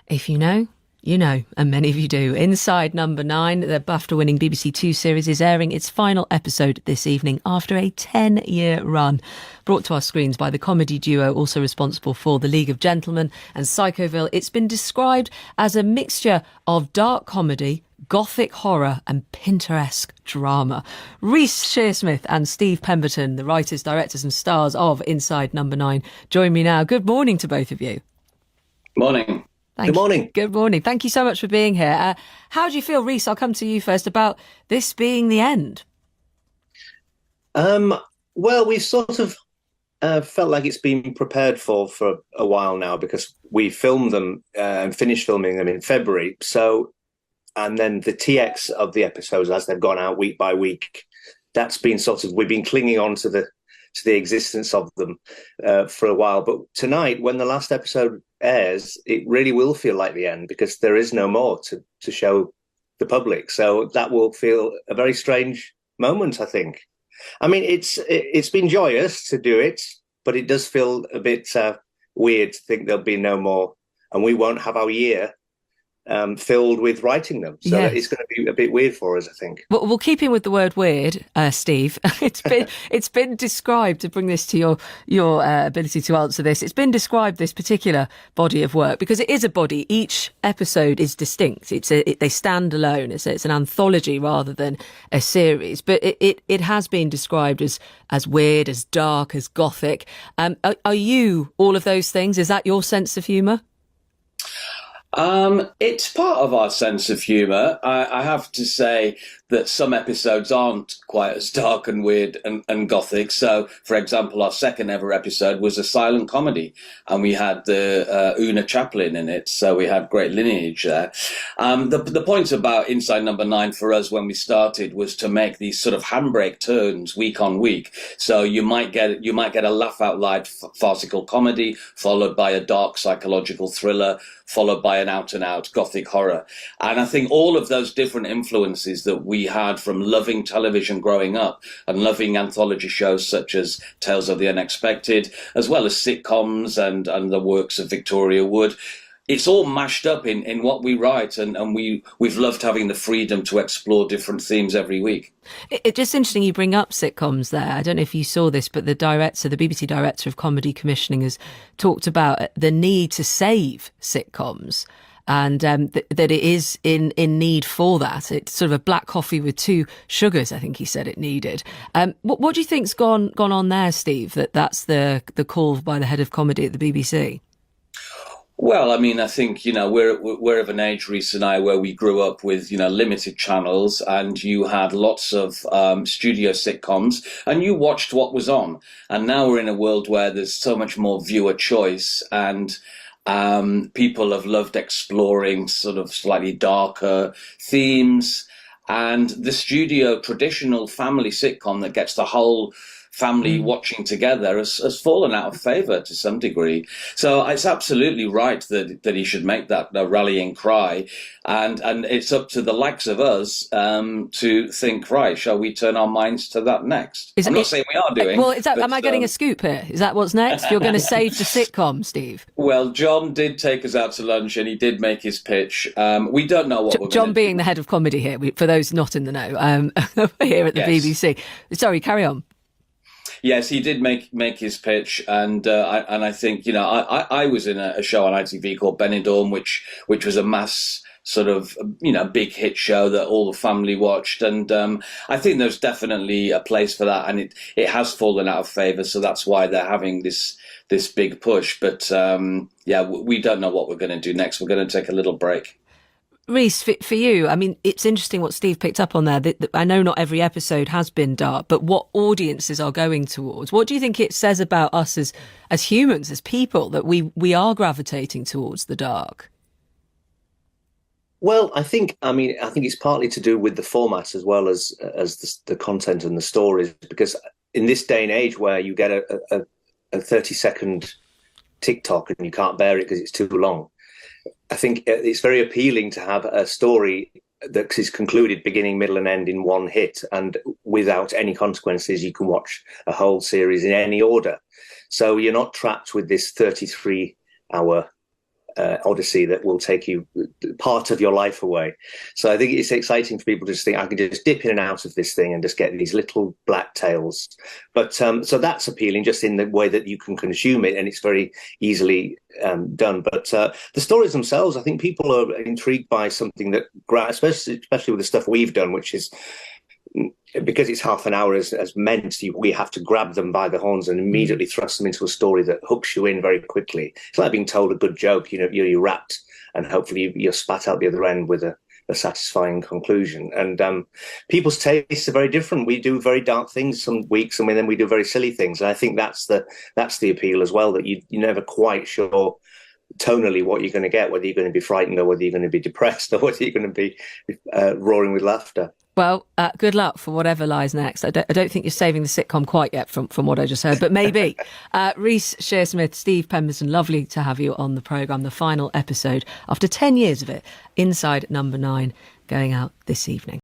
If you know, you know, and many of you do. Inside Number 9, the BAFTA-winning BBC Two series, is airing its final episode this evening after a 10-year run. Brought to our screens by the comedy duo also responsible for The League of Gentlemen and Psychoville, it's been described as a mixture of dark comedy, gothic horror and Pinteresque drama. Reece Shearsmith and Steve Pemberton, the writers, directors and stars of Inside Number 9, join me now. Good morning to both of you. Morning. Good morning. Good morning. Thank you so much for being here. How do you feel, Reece? I'll come to you first, about this being the end. Well, we've sort of felt like it's been prepared for a while now, because we filmed them and finished filming them in February. So, and then the TX of the episodes as they've gone out week by week, that's been sort of, we've been clinging on to the existence of them for a while. But tonight, when the last episode airs, it really will feel like the end, because there is no more to show the public. So that will feel a very strange moment, I think. I mean, it's been joyous to do it, but it does feel a bit weird to think there'll be no more, and we won't have our year filled with writing them. So yes, it's going to be a bit weird for us, I think. Well, keeping with the word weird, Steve, it's been described, to bring this to your ability to answer this, it's been described, this particular body of work, because it is a body. Each episode is distinct. They stand alone. It's an anthology rather than a series. But it has been described as weird, as dark, as gothic. Are you all of those things? Is that your sense of humour? It's part of our sense of humour. I have to say that some episodes aren't quite as dark and weird and gothic. So, for example, our second ever episode was a silent comedy, and we had the Una Chaplin in it. So we had great lineage there. The point about Inside Number 9 for us when we started was to make these sort of handbrake turns week on week. So you might get a laugh out loud farcical comedy, followed by a dark psychological thriller, followed by an out-and-out gothic horror. And I think all of those different influences that we had from loving television growing up and loving anthology shows such as Tales of the Unexpected, as well as sitcoms and the works of Victoria Wood, it's all mashed up in what we write, and we've loved having the freedom to explore different themes every week. It's just interesting you bring up sitcoms there. I don't know if you saw this, but the BBC director of comedy commissioning has talked about the need to save sitcoms, and that it is in need for that. It's sort of a black coffee with 2 sugars, I think he said it needed. What do you think's gone on there, Steve, that's the call by the head of comedy at the BBC? Well, I mean, I think, we're of an age, Reece and I, where we grew up with, limited channels, and you had lots of studio sitcoms, and you watched what was on. And now we're in a world where there's so much more viewer choice, and people have loved exploring sort of slightly darker themes. And the studio traditional family sitcom that gets the whole family watching together has fallen out of favour to some degree. So it's absolutely right that he should make that a rallying cry, and it's up to the likes of us to think, right, shall we turn our minds to that next? I'm not saying we are doing. Well, am I getting a scoop here? Is that what's next? You're going to save the sitcom, Steve? Well, John did take us out to lunch, and he did make his pitch. We don't know what we're John being the head of comedy here, for those not in the know, here at the BBC. Sorry, carry on. Yes, he did make his pitch, and I think I was in a show on ITV called Benidorm, which was a mass sort of big hit show that all the family watched, and I think there's definitely a place for that, and it has fallen out of favour, so that's why they're having this big push. But we don't know what we're going to do next. We're going to take a little break. Reece, for you, I mean, it's interesting what Steve picked up on there. I know not every episode has been dark, but what audiences are going towards. What do you think it says about us as humans, as people, that we are gravitating towards the dark? Well, I think it's partly to do with the format as well as the content and the stories, because in this day and age where you get a 30-second TikTok and you can't bear it because it's too long, I think it's very appealing to have a story that is concluded beginning, middle, and end in one hit, and without any consequences. You can watch a whole series in any order, so you're not trapped with this 33-hour odyssey that will take you part of your life away. So I think it's exciting for people to just think, I can just dip in and out of this thing and just get these little black tails. But so that's appealing just in the way that you can consume it, and it's very easily done. But the stories themselves, I think people are intrigued by something that, especially with the stuff we've done, which is, because it's half an hour as meant, we have to grab them by the horns and immediately thrust them into a story that hooks you in very quickly. It's like being told a good joke. You're wrapped, and hopefully you're spat out the other end with a satisfying conclusion. And people's tastes are very different. We do very dark things some weeks, and then we do very silly things. And I think that's the appeal as well, that you're never quite sure tonally what you're going to get, whether you're going to be frightened or whether you're going to be depressed or whether you're going to be roaring with laughter. Well, good luck for whatever lies next. I don't think you're saving the sitcom quite yet from what I just heard, but maybe. Reece Shearsmith, Steve Pemberton, lovely to have you on the programme. The final episode, after 10 years of it, Inside Number 9, going out this evening.